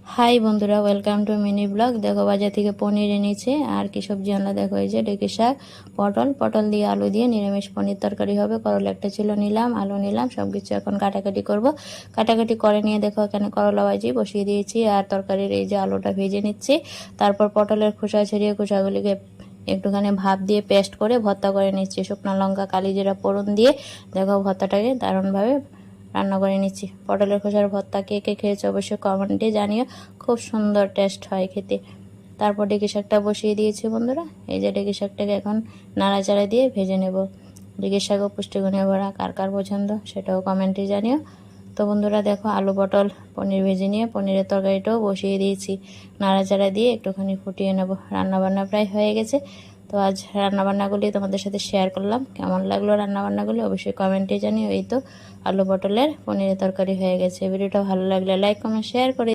High বন্ধুরা, welcome to mini blog. দেখো বাজার থেকে পনির এনেছে। আর কি সবজি আনলা দেখো, এই যে ডেকে শাক, পটল দিয়ে আলু দিয়ে নিরামিষ পনির তরকারি হবে। করলা একটা ছিল, নিলাম, আলু নিলাম, সব কিছু এখন কাটাকাটি করব। কাটাকাটি করে নিয়ে দেখো এখানে করলা ভাজি বসিয়ে দিয়েছি। আর তরকারির এই যে আলুটা ভেজে নিচ্ছি। তারপর পটলের খোসা ছাড়িয়ে খোসাগুলিকে একটুখানি ভাপ দিয়ে পেস্ট করে ভর্তা করে নিচ্ছি। শুকনো লঙ্কা, কালি জিরা ফোড়ন দিয়ে দেখো ভর্তাটাকে দারুণভাবে রান্না করে নিচ্ছি। পটলের খোসার ভর্তা কে কে খেয়েছে অবশ্যই কমেন্টে জানিও। খুব সুন্দর টেস্ট হয় খেতে। তারপর ডেকে শাকটা বসিয়ে দিয়েছি বন্ধুরা। এই যে ডেকে শাকটাকে এখন নাড়াচাড়া দিয়ে ভেজে নেব। ডেকে শাকও পুষ্টিগুণে ভরা, কার কার পছন্দ সেটাও কমেন্টে জানিও। তো বন্ধুরা দেখো আলু পটল পনির ভেজে নিয়ে পনিরের তরকারিটাও বসিয়ে দিয়েছি। নাড়াচাড়া দিয়ে একটুখানি ফুটিয়ে নেব। রান্নাবান্না প্রায় হয়ে গেছে। তো আজ রান্নাবান্নাগুলি তোমাদের সাথে শেয়ার করলাম। কেমন লাগলো রান্নাবান্নাগুলি অবশ্যই কমেন্টে জানিও। এই তো আলু পটলের পনিরের তরকারি হয়ে গেছে। ভিডিওটা ভালো লাগলে লাইক কমেন্ট শেয়ার করে